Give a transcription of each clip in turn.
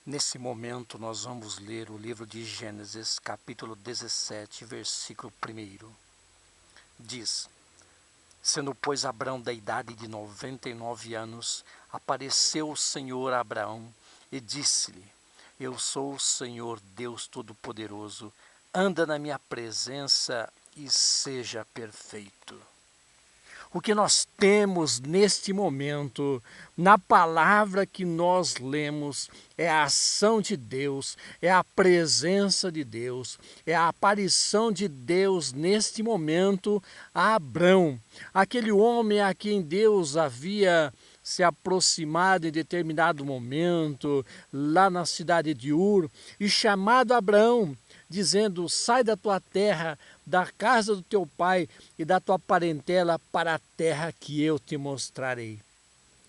Nesse momento, nós vamos ler o livro de Gênesis, capítulo 17, versículo 1. Diz: Sendo, pois, Abrão da idade de 99 anos, apareceu o Senhor a Abraão e disse-lhe: Eu sou o Senhor Deus Todo-Poderoso, anda na minha presença e seja perfeito. O que nós temos neste momento, na palavra que nós lemos, é a ação de Deus, é a presença de Deus, é a aparição de Deus neste momento a Abrão, aquele homem a quem Deus havia se aproximado em determinado momento, lá na cidade de Ur, e chamado Abrão, dizendo: sai da tua terra, da casa do teu pai e da tua parentela para a terra que eu te mostrarei.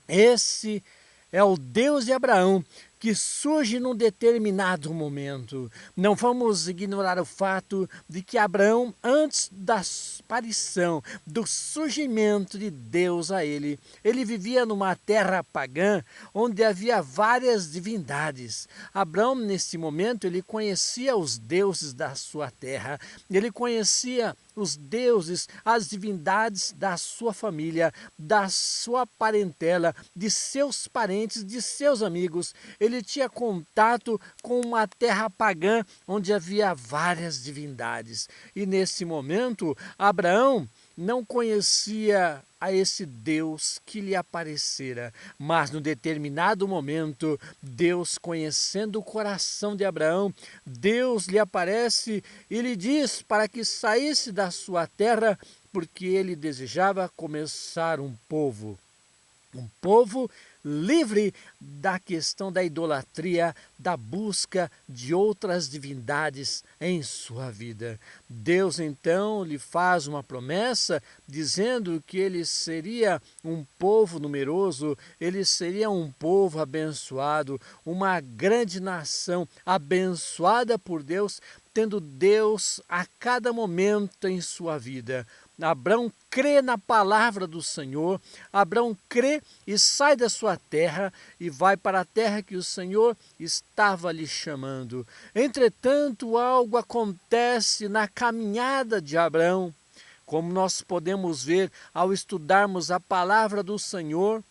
Esse é o Deus de Abraão que surge num determinado momento. Não vamos ignorar o fato de que Abraão, antes da aparição, do surgimento de Deus a ele vivia numa terra pagã onde havia várias divindades. Abraão, nesse momento, ele conhecia os deuses da sua terra, ele conhecia os deuses, as divindades da sua família, da sua parentela, de seus parentes, de seus amigos. Ele tinha contato com uma terra pagã onde havia várias divindades. E nesse momento, Abraão não conhecia a esse Deus que lhe aparecera, mas num determinado momento, Deus, conhecendo o coração de Abraão, Deus lhe aparece e lhe diz para que saísse da sua terra, porque ele desejava começar um povo livre da questão da idolatria, da busca de outras divindades em sua vida. Deus então lhe faz uma promessa dizendo que ele seria um povo numeroso, ele seria um povo abençoado, uma grande nação abençoada por Deus, tendo Deus a cada momento em sua vida. Abraão crê na palavra do Senhor, Abraão crê e sai da sua terra e vai para a terra que o Senhor estava lhe chamando. Entretanto, algo acontece na caminhada de Abraão, como nós podemos ver ao estudarmos a palavra do Senhor.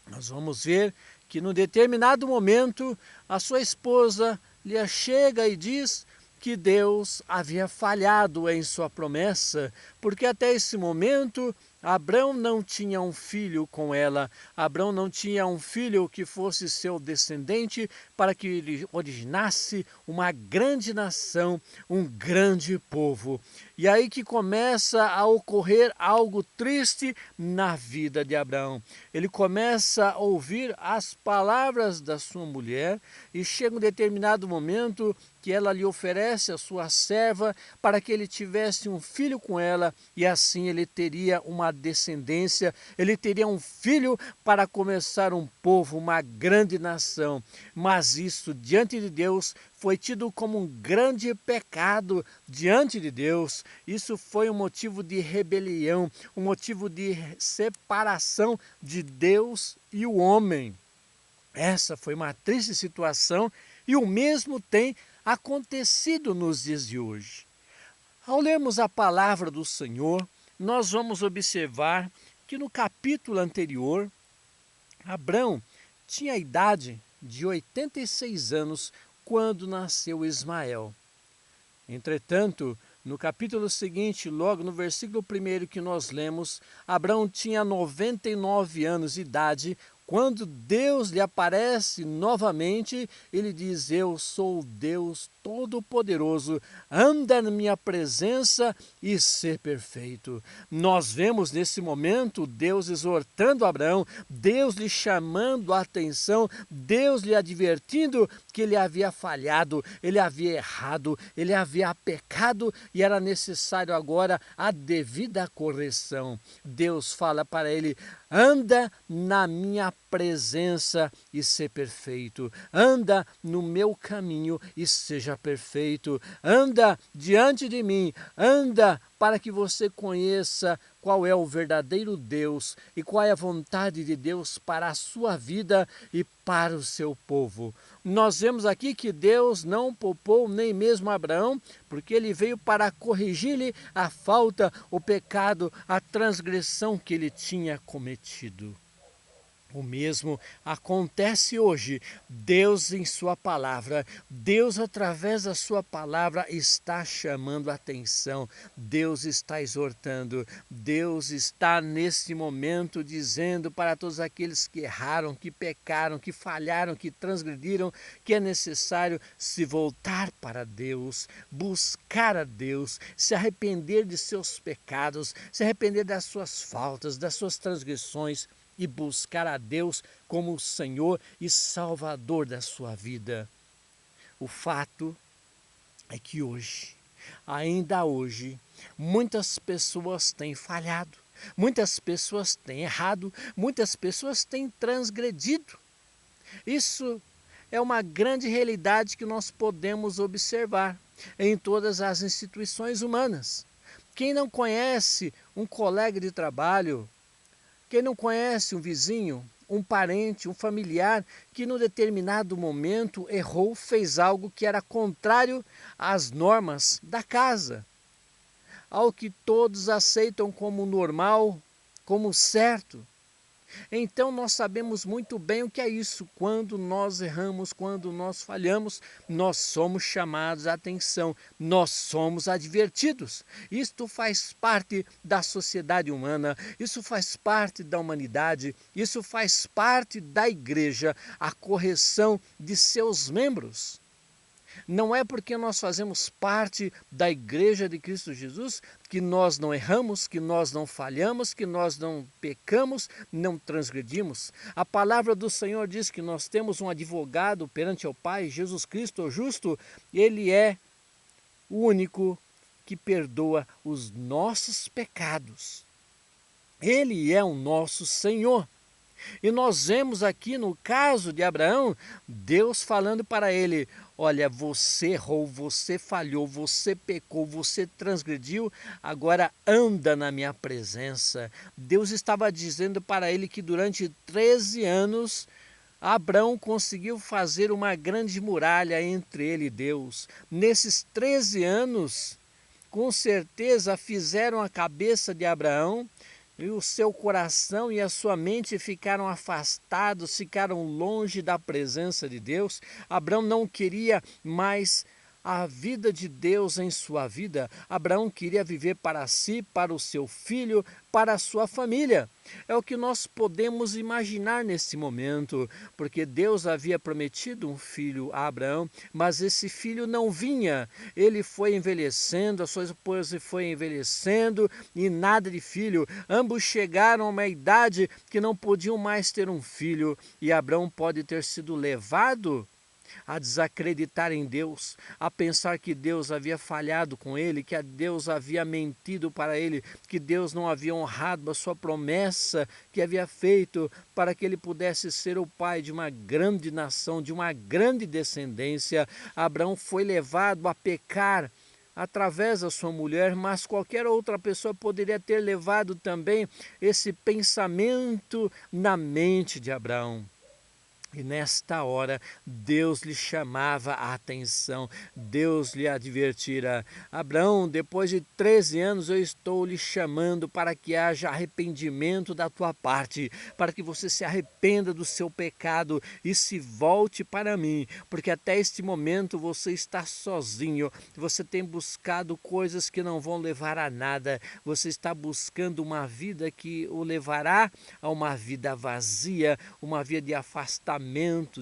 Nós vamos ver que num determinado momento a sua esposa lhe chega e diz que Deus havia falhado em sua promessa, porque até esse momento Abrão não tinha um filho com ela, Abrão não tinha um filho que fosse seu descendente para que ele originasse uma grande nação, um grande povo. E aí que começa a ocorrer algo triste na vida de Abraão. Ele começa a ouvir as palavras da sua mulher e chega um determinado momento que ela lhe oferece a sua serva para que ele tivesse um filho com ela e assim ele teria uma descendência, ele teria um filho para começar um povo, uma grande nação. Mas isso diante de Deus foi tido como um grande pecado diante de Deus. Isso foi um motivo de rebelião, um motivo de separação de Deus e o homem. Essa foi uma triste situação e o mesmo tem acontecido nos dias de hoje. Ao lermos a palavra do Senhor, nós vamos observar que no capítulo anterior, Abrão tinha a idade de 86 anos quando nasceu Ismael. Entretanto, no capítulo seguinte, logo no versículo 1 que nós lemos, Abrão tinha 99 anos de idade. Quando Deus lhe aparece novamente, ele diz: eu sou o Deus Todo-Poderoso, anda na minha presença e ser perfeito. Nós vemos nesse momento Deus exortando Abraão, Deus lhe chamando a atenção, Deus lhe advertindo que ele havia falhado, ele havia errado, ele havia pecado e era necessário agora a devida correção. Deus fala para ele: anda na minha presença e ser perfeito. Anda no meu caminho e seja perfeito. Anda diante de mim. Anda para que você conheça qual é o verdadeiro Deus e qual é a vontade de Deus para a sua vida e para o seu povo. Nós vemos aqui que Deus não poupou nem mesmo Abraão, porque ele veio para corrigir-lhe a falta, o pecado, a transgressão que ele tinha cometido. O mesmo acontece hoje. Deus em sua palavra, Deus através da sua palavra está chamando a atenção, Deus está exortando, Deus está nesse momento dizendo para todos aqueles que erraram, que pecaram, que falharam, que transgrediram, que é necessário se voltar para Deus, buscar a Deus, se arrepender de seus pecados, se arrepender das suas faltas, das suas transgressões, e buscar a Deus como o Senhor e Salvador da sua vida. O fato é que hoje, ainda hoje, muitas pessoas têm falhado, muitas pessoas têm errado, muitas pessoas têm transgredido. Isso é uma grande realidade que nós podemos observar em todas as instituições humanas. Quem não conhece um colega de trabalho, quem não conhece um vizinho, um parente, um familiar que num determinado momento errou, fez algo que era contrário às normas da casa, ao que todos aceitam como normal, como certo? Então nós sabemos muito bem o que é isso. Quando nós erramos, quando nós falhamos, nós somos chamados à atenção, nós somos advertidos. Isto faz parte da sociedade humana, isso faz parte da humanidade, isso faz parte da igreja, a correção de seus membros. Não é porque nós fazemos parte da Igreja de Cristo Jesus que nós não erramos, que nós não falhamos, que nós não pecamos, não transgredimos. A palavra do Senhor diz que nós temos um advogado perante ao Pai, Jesus Cristo, o justo. Ele é o único que perdoa os nossos pecados. Ele é o nosso Senhor. E nós vemos aqui no caso de Abraão, Deus falando para ele: olha, você errou, você falhou, você pecou, você transgrediu, agora anda na minha presença. Deus estava dizendo para ele que durante 13 anos, Abraão conseguiu fazer uma grande muralha entre ele e Deus. Nesses 13 anos, com certeza fizeram a cabeça de Abraão, e o seu coração e a sua mente ficaram afastados, ficaram longe da presença de Deus. Abraão não queria mais a vida de Deus em sua vida. Abraão queria viver para si, para o seu filho, para a sua família. É o que nós podemos imaginar nesse momento, porque Deus havia prometido um filho a Abraão, mas esse filho não vinha. Ele foi envelhecendo, a sua esposa foi envelhecendo e nada de filho. Ambos chegaram a uma idade que não podiam mais ter um filho, e Abraão pode ter sido levado a desacreditar em Deus, a pensar que Deus havia falhado com ele, que Deus havia mentido para ele, que Deus não havia honrado a sua promessa que havia feito para que ele pudesse ser o pai de uma grande nação, de uma grande descendência. Abraão foi levado a pecar através da sua mulher, mas qualquer outra pessoa poderia ter levado também esse pensamento na mente de Abraão. E nesta hora, Deus lhe chamava a atenção, Deus lhe advertira: Abraão, depois de 13 anos eu estou lhe chamando para que haja arrependimento da tua parte, para que você se arrependa do seu pecado e se volte para mim, porque até este momento você está sozinho, você tem buscado coisas que não vão levar a nada, você está buscando uma vida que o levará a uma vida vazia, uma vida de afastamento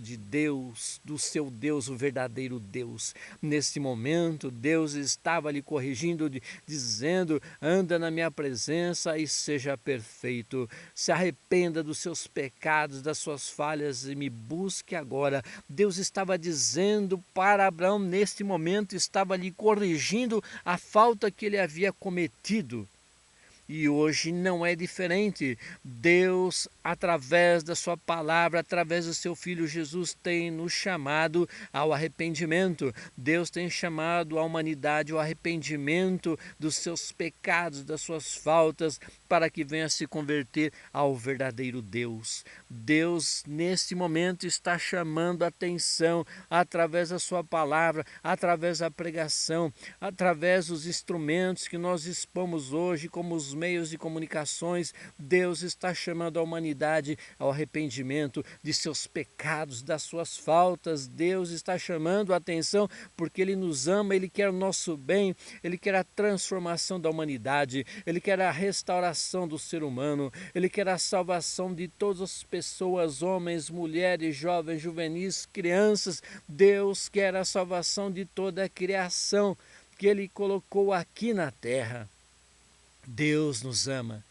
de Deus, do seu Deus, o verdadeiro Deus. Nesse momento, Deus estava lhe corrigindo, dizendo: anda na minha presença e seja perfeito. Se arrependa dos seus pecados, das suas falhas e me busque agora. Deus estava dizendo para Abraão, neste momento, estava lhe corrigindo a falta que ele havia cometido. E hoje não é diferente. Deus através da sua palavra, através do seu Filho Jesus, tem nos chamado ao arrependimento. Deus tem chamado a humanidade ao arrependimento dos seus pecados, das suas faltas, para que venha se converter ao verdadeiro Deus. Deus, neste momento, está chamando a atenção através da sua palavra, através da pregação, através dos instrumentos que nós dispomos hoje, como os meios de comunicações. Deus está chamando a humanidade ao arrependimento de seus pecados, das suas faltas. Deus está chamando a atenção porque Ele nos ama, Ele quer o nosso bem, Ele quer a transformação da humanidade, Ele quer a restauração do ser humano, Ele quer a salvação de todas as pessoas, homens, mulheres, jovens, juvenis, crianças. Deus quer a salvação de toda a criação que Ele colocou aqui na terra. Deus nos ama.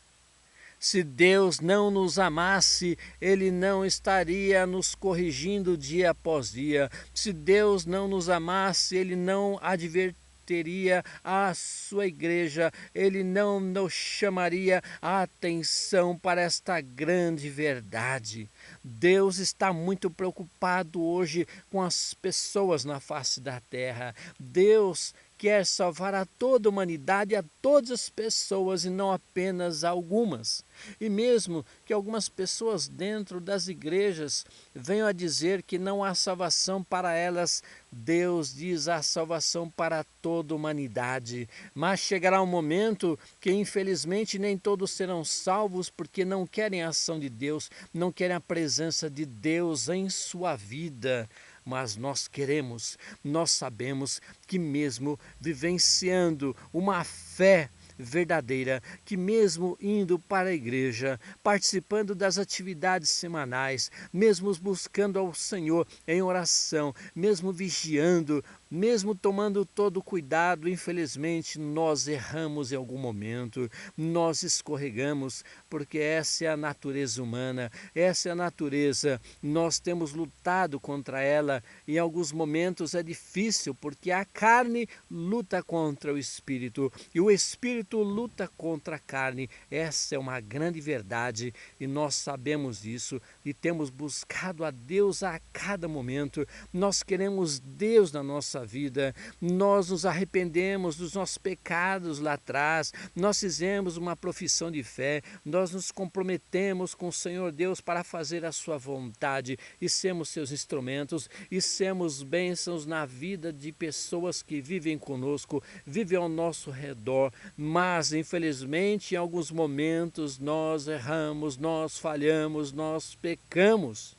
Se Deus não nos amasse, Ele não estaria nos corrigindo dia após dia. Se Deus não nos amasse, Ele não advertiria a sua igreja, Ele não nos chamaria a atenção para esta grande verdade. Deus está muito preocupado hoje com as pessoas na face da terra. Deus quer salvar a toda a humanidade, a todas as pessoas e não apenas algumas. E mesmo que algumas pessoas dentro das igrejas venham a dizer que não há salvação para elas, Deus diz há salvação para toda a humanidade. Mas chegará um momento que infelizmente nem todos serão salvos porque não querem a ação de Deus, não querem a presença de Deus em sua vida. Mas nós queremos, nós sabemos que mesmo vivenciando uma fé verdadeira, que mesmo indo para a igreja, participando das atividades semanais, mesmo buscando ao Senhor em oração, mesmo vigiando, mesmo tomando todo o cuidado, infelizmente nós erramos em algum momento, nós escorregamos, porque essa é a natureza humana, essa é a natureza, nós temos lutado contra ela, em alguns momentos é difícil, porque a carne luta contra o espírito, e o espírito luta contra a carne. Essa é uma grande verdade, e nós sabemos disso, e temos buscado a Deus a cada momento. Nós queremos Deus na nossa vida, nós nos arrependemos dos nossos pecados lá atrás, nós fizemos uma profissão de fé, nós nos comprometemos com o Senhor Deus para fazer a sua vontade e sermos seus instrumentos e sermos bênçãos na vida de pessoas que vivem conosco, vivem ao nosso redor, mas infelizmente em alguns momentos nós erramos, nós falhamos, nós pecamos.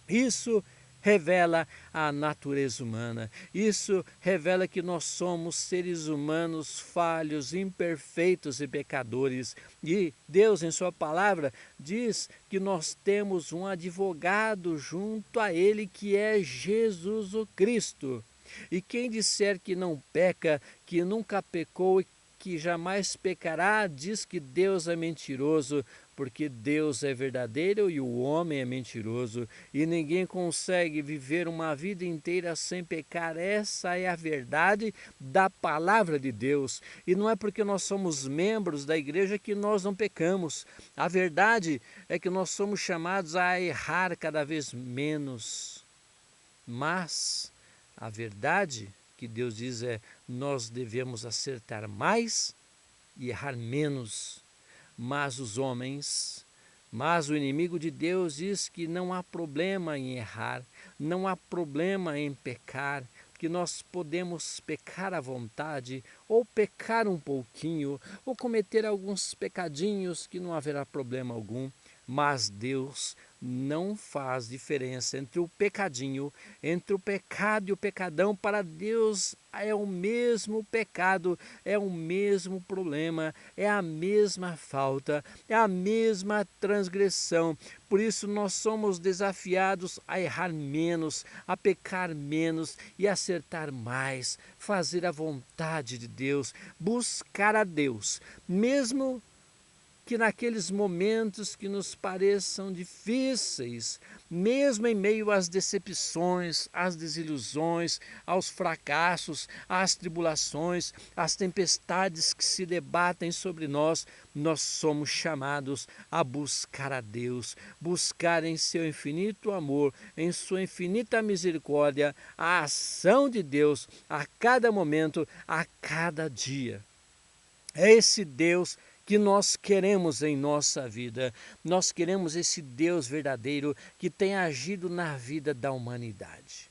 Isso revela a natureza humana. Isso revela que nós somos seres humanos falhos, imperfeitos e pecadores. E Deus, em sua palavra, diz que nós temos um advogado junto a Ele, que é Jesus o Cristo. E quem disser que não peca, que nunca pecou e que jamais pecará, diz que Deus é mentiroso, porque Deus é verdadeiro e o homem é mentiroso, e ninguém consegue viver uma vida inteira sem pecar. Essa é a verdade da palavra de Deus, e não é porque nós somos membros da igreja que nós não pecamos. A verdade é que nós somos chamados a errar cada vez menos, mas a verdade que Deus diz é: nós devemos acertar mais e errar menos. Mas os homens, mas o inimigo de Deus diz que não há problema em errar, não há problema em pecar, que nós podemos pecar à vontade, ou pecar um pouquinho, ou cometer alguns pecadinhos que não haverá problema algum. Mas Deus não faz diferença entre o pecadinho, entre o pecado e o pecadão. Para Deus é o mesmo pecado, é o mesmo problema, é a mesma falta, é a mesma transgressão. Por isso nós somos desafiados a errar menos, a pecar menos e acertar mais, fazer a vontade de Deus, buscar a Deus, mesmo que naqueles momentos que nos pareçam difíceis, mesmo em meio às decepções, às desilusões, aos fracassos, às tribulações, às tempestades que se debatem sobre nós, nós somos chamados a buscar a Deus, buscar em seu infinito amor, em sua infinita misericórdia, a ação de Deus a cada momento, a cada dia. É esse Deus que nós queremos em nossa vida. Nós queremos esse Deus verdadeiro que tem agido na vida da humanidade.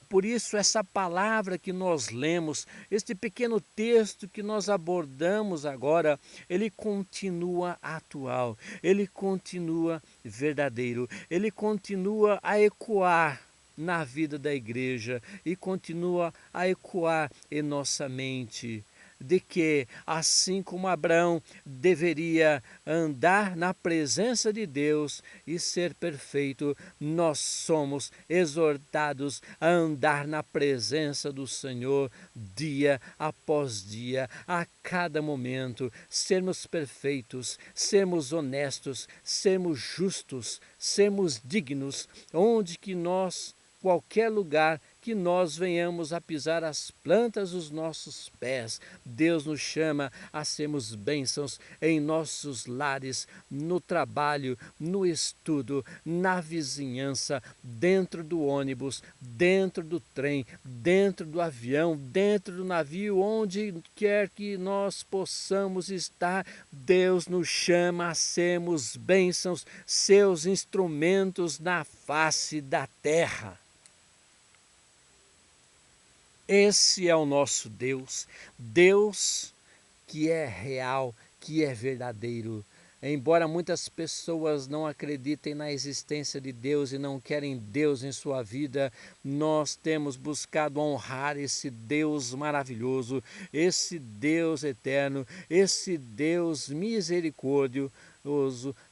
Por isso, essa palavra que nós lemos, este pequeno texto que nós abordamos agora, ele continua atual, ele continua verdadeiro, ele continua a ecoar na vida da igreja e continua a ecoar em nossa mente, de que, assim como Abraão deveria andar na presença de Deus e ser perfeito, nós somos exortados a andar na presença do Senhor dia após dia, a cada momento, sermos perfeitos, sermos honestos, sermos justos, sermos dignos, onde que nós, qualquer lugar que nós venhamos a pisar as plantas dos nossos pés, Deus nos chama a sermos bênçãos em nossos lares, no trabalho, no estudo, na vizinhança, dentro do ônibus, dentro do trem, dentro do avião, dentro do navio, onde quer que nós possamos estar, Deus nos chama a sermos bênçãos, seus instrumentos na face da terra. Esse é o nosso Deus, Deus que é real, que é verdadeiro. Embora muitas pessoas não acreditem na existência de Deus e não querem Deus em sua vida, nós temos buscado honrar esse Deus maravilhoso, esse Deus eterno, esse Deus misericordioso,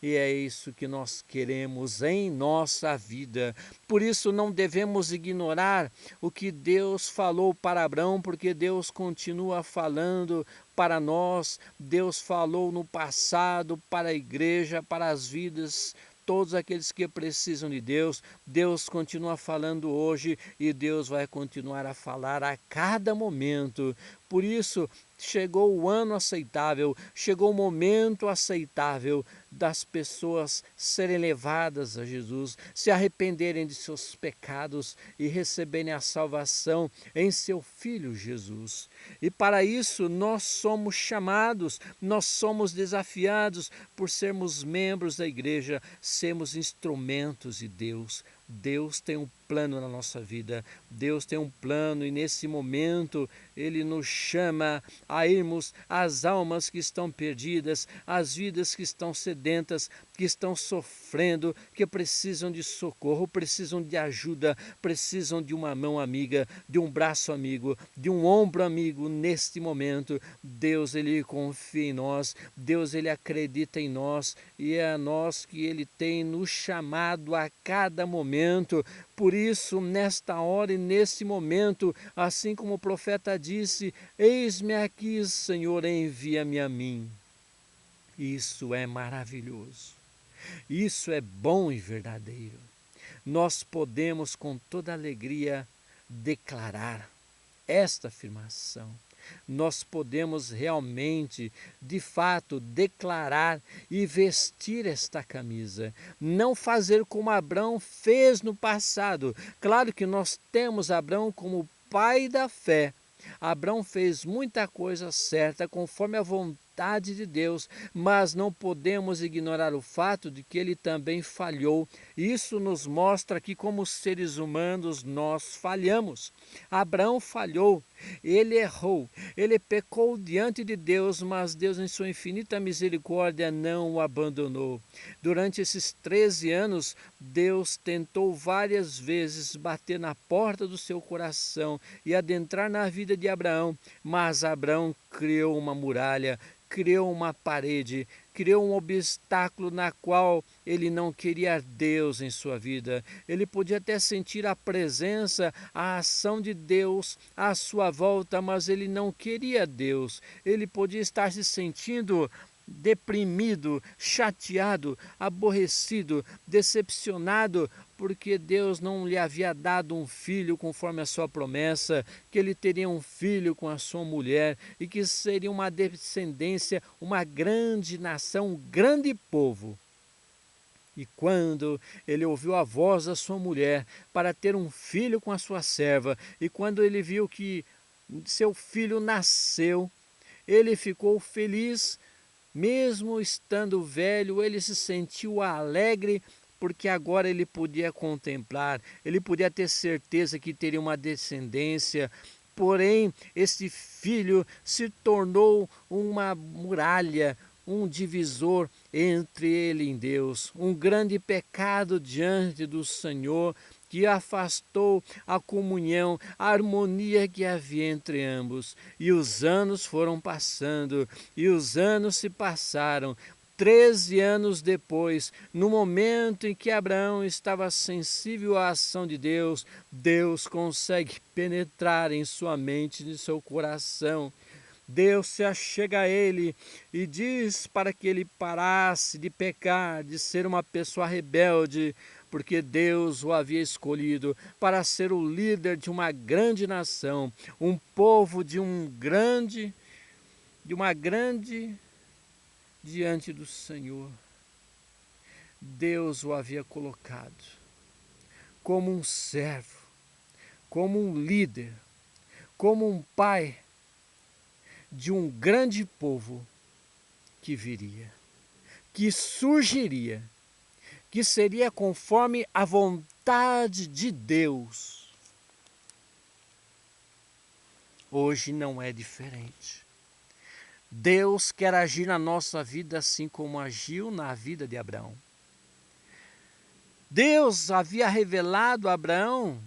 e é isso que nós queremos em nossa vida. Por isso não devemos ignorar o que Deus falou para Abraão, porque Deus continua falando para nós. Deus falou no passado para a igreja, para as vidas, todos aqueles que precisam de Deus. Deus continua falando hoje e Deus vai continuar a falar a cada momento. Por isso, chegou o ano aceitável, chegou o momento aceitável das pessoas serem levadas a Jesus, se arrependerem de seus pecados e receberem a salvação em seu Filho Jesus. E para isso nós somos chamados, nós somos desafiados por sermos membros da igreja, sermos instrumentos de Deus. Deus tem um plano na nossa vida, Deus tem um plano e nesse momento Ele nos chama a irmos às almas que estão perdidas, às vidas que estão sedentas, que estão sofrendo, que precisam de socorro, precisam de ajuda, precisam de uma mão amiga, de um braço amigo, de um ombro amigo neste momento. Deus, Ele confia em nós, Deus, Ele acredita em nós e é a nós que Ele tem nos chamado a cada momento. Por isso, nesta hora e nesse momento, assim como o profeta disse, eis-me aqui, Senhor, envia-me a mim. Isso é maravilhoso, isso é bom e verdadeiro. Nós podemos com toda alegria declarar esta afirmação. Nós podemos realmente, de fato, declarar e vestir esta camisa. Não fazer como Abraão fez no passado. Claro que nós temos Abraão como pai da fé. Abraão fez muita coisa certa conforme a vontade de Deus, mas não podemos ignorar o fato de que ele também falhou. Isso nos mostra que como seres humanos nós falhamos. Abraão falhou, ele errou, ele pecou diante de Deus, mas Deus em sua infinita misericórdia não o abandonou. Durante esses 13 anos, Deus tentou várias vezes bater na porta do seu coração e adentrar na vida de Abraão, mas Abraão criou uma muralha, criou uma parede, criou um obstáculo na qual ele não queria Deus em sua vida. Ele podia até sentir a presença, a ação de Deus à sua volta, mas ele não queria Deus. Ele podia estar se sentindo deprimido, chateado, aborrecido, decepcionado, porque Deus não lhe havia dado um filho conforme a sua promessa, que ele teria um filho com a sua mulher e que seria uma descendência, uma grande nação, um grande povo. E quando ele ouviu a voz da sua mulher para ter um filho com a sua serva, e quando ele viu que seu filho nasceu, ele ficou feliz, mesmo estando velho, ele se sentiu alegre, porque agora ele podia contemplar, ele podia ter certeza que teria uma descendência. Porém, esse filho se tornou uma muralha, um divisor entre ele e Deus, um grande pecado diante do Senhor, que afastou a comunhão, a harmonia que havia entre ambos. E os anos foram passando, e os anos se passaram. 13 anos depois, no momento em que Abraão estava sensível à ação de Deus, Deus consegue penetrar em sua mente e em seu coração. Deus se achega a ele e diz para que ele parasse de pecar, de ser uma pessoa rebelde, porque Deus o havia escolhido para ser o líder de uma grande nação, um povo de uma grande diante do Senhor. Deus o havia colocado como um servo, como um líder, como um pai de um grande povo que viria, que surgiria, que seria conforme a vontade de Deus. Hoje não é diferente. Deus quer agir na nossa vida assim como agiu na vida de Abraão. Deus havia revelado a Abraão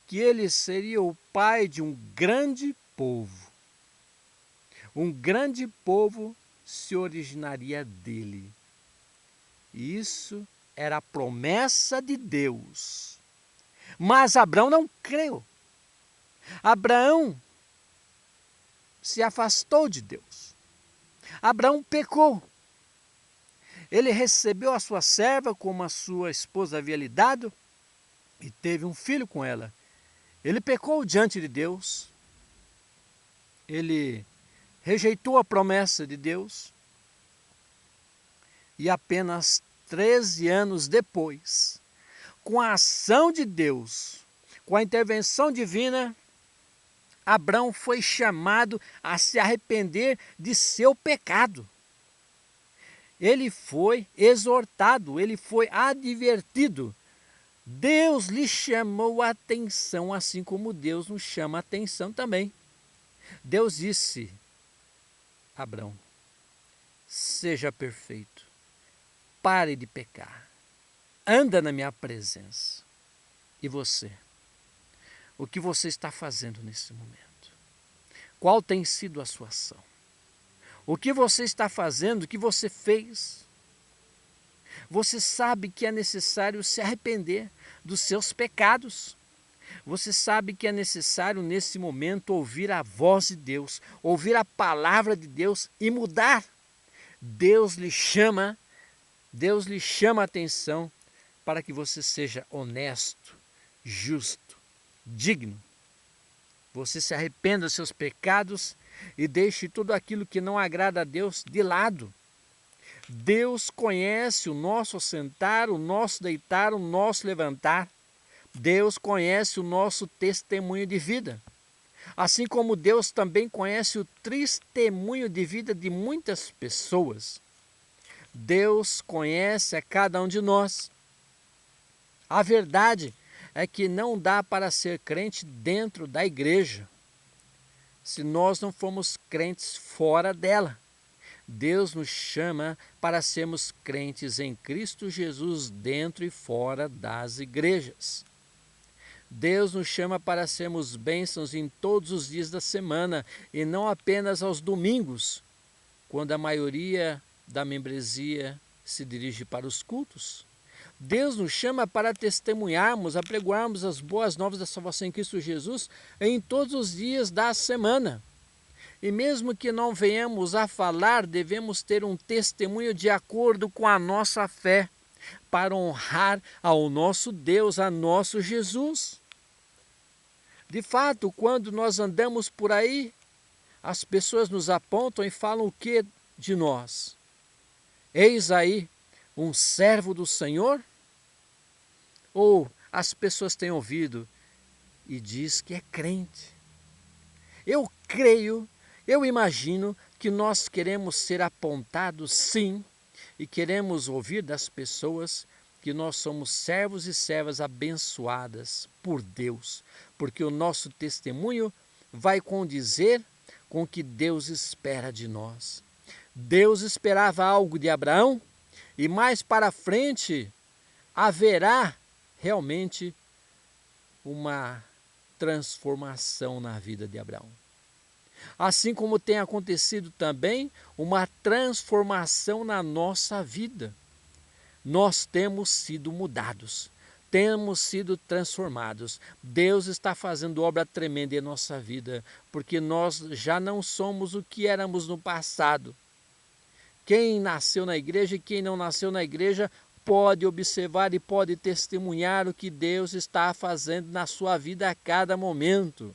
que ele seria o pai de um grande povo. Um grande povo se originaria dele. E isso era a promessa de Deus. Mas Abraão não creu. Abraão se afastou de Deus. Abraão pecou. Ele recebeu a sua serva como a sua esposa havia lhe dado e teve um filho com ela. Ele pecou diante de Deus. Ele rejeitou a promessa de Deus. E apenas 13 anos depois, com a ação de Deus, com a intervenção divina, Abraão foi chamado a se arrepender de seu pecado. Ele foi exortado, ele foi advertido. Deus lhe chamou a atenção, assim como Deus nos chama a atenção também. Deus disse: Abraão, seja perfeito, pare de pecar, anda na minha presença. E você? O que você está fazendo nesse momento? Qual tem sido a sua ação? O que você está fazendo, o que você fez? Você sabe que é necessário se arrepender dos seus pecados. Você sabe que é necessário nesse momento ouvir a voz de Deus, ouvir a palavra de Deus e mudar. Deus lhe chama a atenção para que você seja honesto, justo, digno. Você se arrependa dos seus pecados e deixe tudo aquilo que não agrada a Deus de lado. Deus conhece o nosso sentar, o nosso deitar, o nosso levantar. Deus conhece o nosso testemunho de vida. Assim como Deus também conhece o testemunho de vida de muitas pessoas. Deus conhece a cada um de nós. A verdade é que não dá para ser crente dentro da igreja, se nós não formos crentes fora dela. Deus nos chama para sermos crentes em Cristo Jesus dentro e fora das igrejas. Deus nos chama para sermos bênçãos em todos os dias da semana e não apenas aos domingos, quando a maioria da membresia se dirige para os cultos. Deus nos chama para testemunharmos, apregoarmos as boas novas da salvação em Cristo Jesus em todos os dias da semana. E mesmo que não venhamos a falar, devemos ter um testemunho de acordo com a nossa fé, para honrar ao nosso Deus, a nosso Jesus. De fato, quando nós andamos por aí, as pessoas nos apontam e falam o que de nós? Eis aí um servo do Senhor? Ou as pessoas têm ouvido e diz que é crente? Eu creio, eu imagino que nós queremos ser apontados, sim, e queremos ouvir das pessoas que nós somos servos e servas abençoadas por Deus, porque o nosso testemunho vai condizer com o que Deus espera de nós. Deus esperava algo de Abraão e mais para frente haverá realmente uma transformação na vida de Abraão. Assim como tem acontecido também uma transformação na nossa vida. Nós temos sido mudados, temos sido transformados. Deus está fazendo obra tremenda em nossa vida, porque nós já não somos o que éramos no passado. Quem nasceu na igreja e quem não nasceu na igreja pode observar e pode testemunhar o que Deus está fazendo na sua vida a cada momento.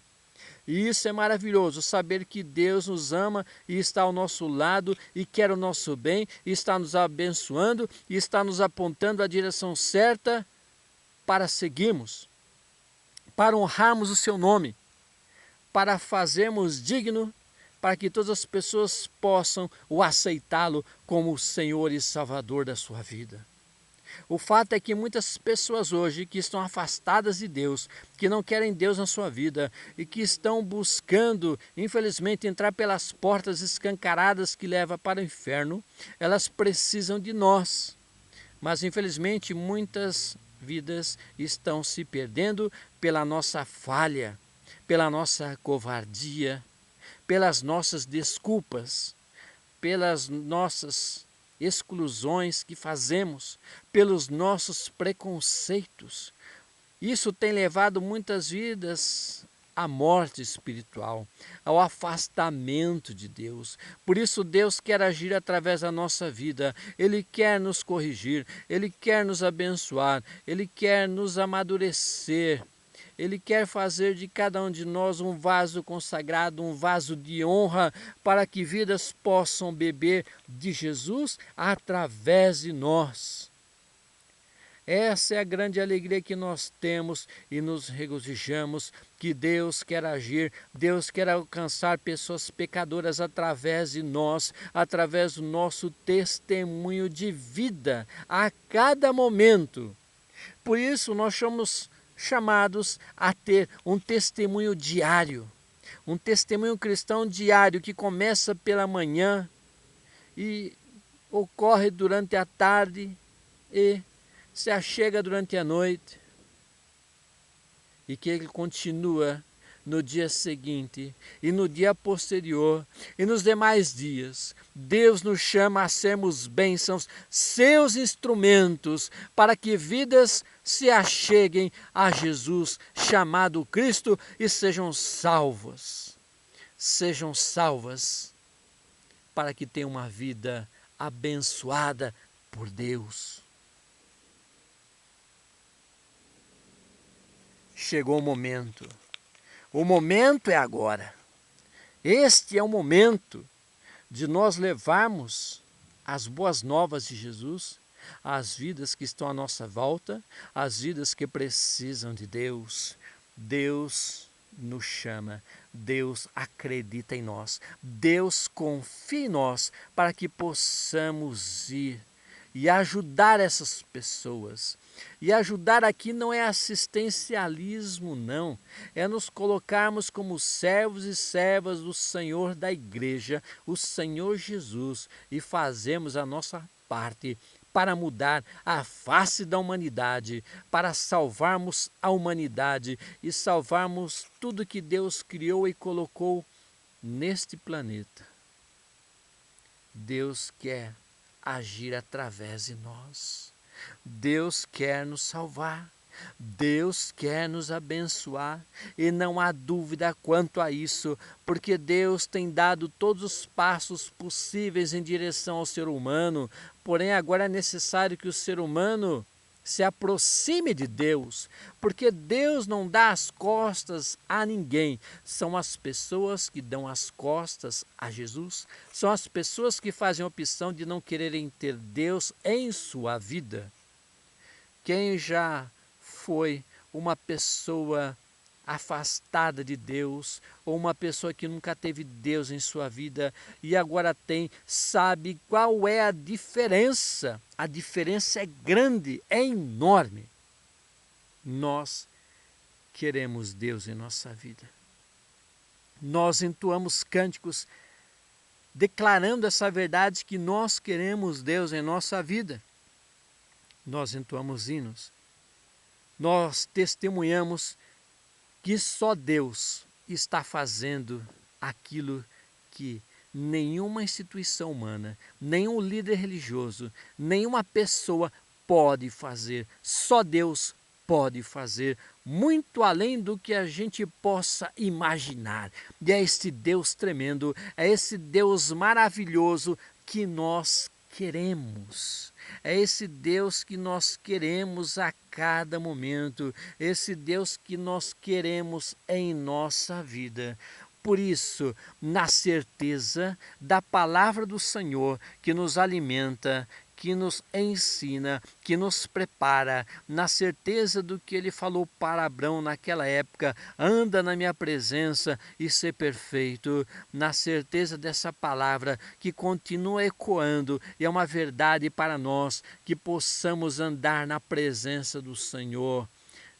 E isso é maravilhoso, saber que Deus nos ama e está ao nosso lado e quer o nosso bem, e está nos abençoando e está nos apontando a direção certa para seguirmos, para honrarmos o seu nome, para fazermos digno, para que todas as pessoas possam o aceitá-lo como o Senhor e Salvador da sua vida. O fato é que muitas pessoas hoje que estão afastadas de Deus, que não querem Deus na sua vida e que estão buscando, infelizmente, entrar pelas portas escancaradas que levam para o inferno, elas precisam de nós. Mas, infelizmente, muitas vidas estão se perdendo pela nossa falha, pela nossa covardia, pelas nossas desculpas, pelas nossas exclusões que fazemos, pelos nossos preconceitos. Isso tem levado muitas vidas à morte espiritual, ao afastamento de Deus. Por isso Deus quer agir através da nossa vida. Ele quer nos corrigir, Ele quer nos abençoar, Ele quer nos amadurecer. Ele quer fazer de cada um de nós um vaso consagrado, um vaso de honra, para que vidas possam beber de Jesus através de nós. Essa é a grande alegria que nós temos e nos regozijamos, que Deus quer agir, Deus quer alcançar pessoas pecadoras através de nós, através do nosso testemunho de vida a cada momento. Por isso nós somos chamados a ter um testemunho diário, um testemunho cristão diário que começa pela manhã e ocorre durante a tarde e se achega durante a noite, e que ele continua no dia seguinte e no dia posterior e nos demais dias. Deus nos chama a sermos bênçãos, seus instrumentos, para que vidas se acheguem a Jesus, chamado Cristo, e sejam salvas. Sejam salvas para que tenham uma vida abençoada por Deus. Chegou o momento. O momento é agora. Este é o momento de nós levarmos as boas novas de Jesus às vidas que estão à nossa volta, às vidas que precisam de Deus. Deus nos chama, Deus acredita em nós, Deus confia em nós para que possamos ir e ajudar essas pessoas. E ajudar aqui não é assistencialismo, não. É nos colocarmos como servos e servas do Senhor da igreja, o Senhor Jesus, e fazemos a nossa parte para mudar a face da humanidade, para salvarmos a humanidade e salvarmos tudo que Deus criou e colocou neste planeta. Deus quer agir através de nós. Deus quer nos salvar. Deus quer nos abençoar e não há dúvida quanto a isso, porque Deus tem dado todos os passos possíveis em direção ao ser humano, porém agora é necessário que o ser humano se aproxime de Deus, porque Deus não dá as costas a ninguém. São as pessoas que dão as costas a Jesus, são as pessoas que fazem a opção de não quererem ter Deus em sua vida. Quem já foi uma pessoa afastada de Deus, ou uma pessoa que nunca teve Deus em sua vida e agora tem, sabe qual é a diferença? A diferença é grande, é enorme. Nós queremos Deus em nossa vida. Nós entoamos cânticos declarando essa verdade que nós queremos Deus em nossa vida. Nós entoamos hinos. Nós testemunhamos que só Deus está fazendo aquilo que nenhuma instituição humana, nenhum líder religioso, nenhuma pessoa pode fazer. Só Deus pode fazer, muito além do que a gente possa imaginar. E é esse Deus tremendo, é esse Deus maravilhoso que nós queremos. É esse Deus que nós queremos a cada momento, esse Deus que nós queremos em nossa vida. Por isso, na certeza da palavra do Senhor que nos alimenta, que nos ensina, que nos prepara, na certeza do que ele falou para Abrão naquela época: anda na minha presença e ser perfeito, na certeza dessa palavra que continua ecoando e é uma verdade para nós, que possamos andar na presença do Senhor,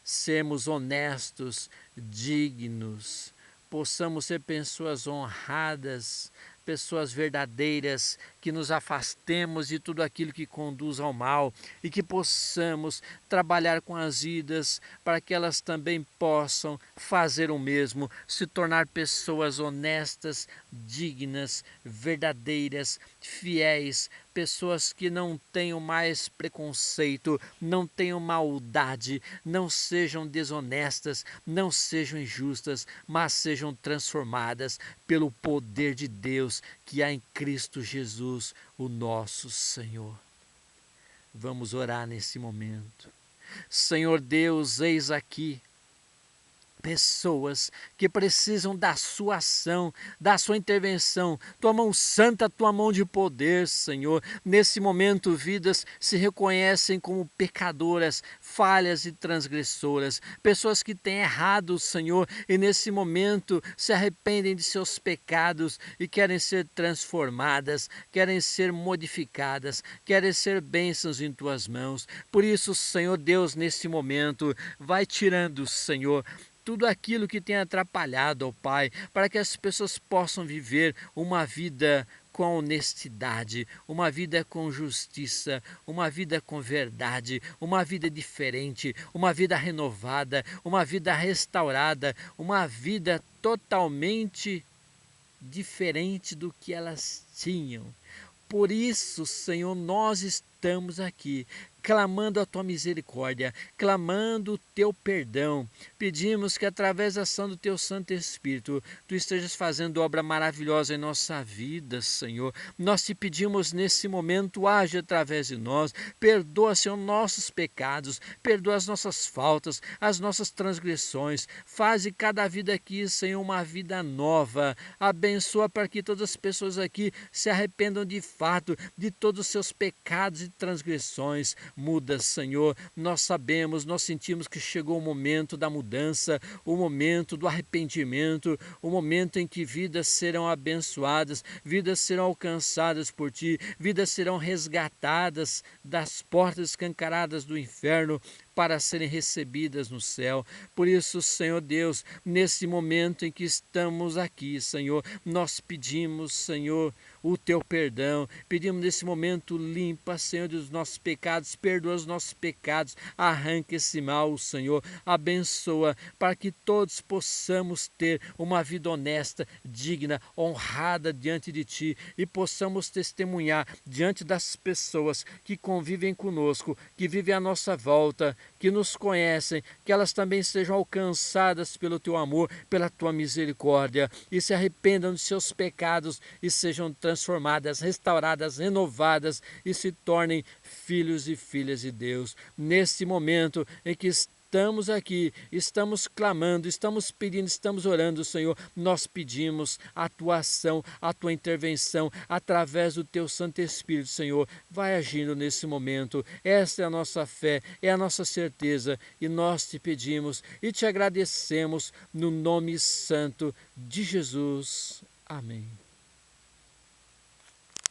sermos honestos, dignos, possamos ser pessoas honradas, pessoas verdadeiras, que nos afastemos de tudo aquilo que conduz ao mal e que possamos trabalhar com as vidas para que elas também possam fazer o mesmo, se tornar pessoas honestas, dignas, verdadeiras, fiéis, pessoas que não tenham mais preconceito, não tenham maldade, não sejam desonestas, não sejam injustas, mas sejam transformadas pelo poder de Deus que há em Cristo Jesus, o nosso Senhor. Vamos orar nesse momento. Senhor Deus, eis aqui pessoas que precisam da sua ação, da sua intervenção, tua mão santa, tua mão de poder, Senhor. Nesse momento, vidas se reconhecem como pecadoras, falhas e transgressoras, pessoas que têm errado, Senhor, e nesse momento se arrependem de seus pecados e querem ser transformadas, querem ser modificadas, querem ser bênçãos em tuas mãos. Por isso, Senhor Deus, nesse momento, vai tirando, Senhor, tudo aquilo que tem atrapalhado, ó Pai, para que as pessoas possam viver uma vida com honestidade, uma vida com justiça, uma vida com verdade, uma vida diferente, uma vida renovada, uma vida restaurada, uma vida totalmente diferente do que elas tinham. Por isso, Senhor, nós estamos aqui, clamando a tua misericórdia, clamando o teu perdão. Pedimos que através da ação do teu Santo Espírito, tu estejas fazendo obra maravilhosa em nossa vida, Senhor. Nós te pedimos nesse momento, age através de nós, perdoa, Senhor, nossos pecados, perdoa as nossas faltas, as nossas transgressões, faz de cada vida aqui, Senhor, uma vida nova. Abençoa para que todas as pessoas aqui se arrependam de fato de todos os seus pecados e transgressões. Muda, Senhor, nós sabemos, nós sentimos que chegou o momento da mudança, o momento do arrependimento, o momento em que vidas serão abençoadas, vidas serão alcançadas por Ti, vidas serão resgatadas das portas escancaradas do inferno para serem recebidas no céu. Por isso, Senhor Deus, nesse momento em que estamos aqui, Senhor, nós pedimos, Senhor, o Teu perdão, pedimos nesse momento, limpa, Senhor, dos nossos pecados, perdoa os nossos pecados, arranca esse mal, Senhor, abençoa, para que todos possamos ter uma vida honesta, digna, honrada diante de Ti e possamos testemunhar diante das pessoas que convivem conosco, que vivem à nossa volta, que nos conhecem, que elas também sejam alcançadas pelo teu amor, pela tua misericórdia, e se arrependam de seus pecados e sejam transformadas, restauradas, renovadas e se tornem filhos e filhas de Deus. Nesse momento em que estamos aqui, estamos clamando, estamos pedindo, estamos orando, Senhor, nós pedimos a tua ação, a tua intervenção, através do teu Santo Espírito, Senhor, vai agindo nesse momento. Esta é a nossa fé, é a nossa certeza, e nós te pedimos e te agradecemos no nome santo de Jesus. Amém.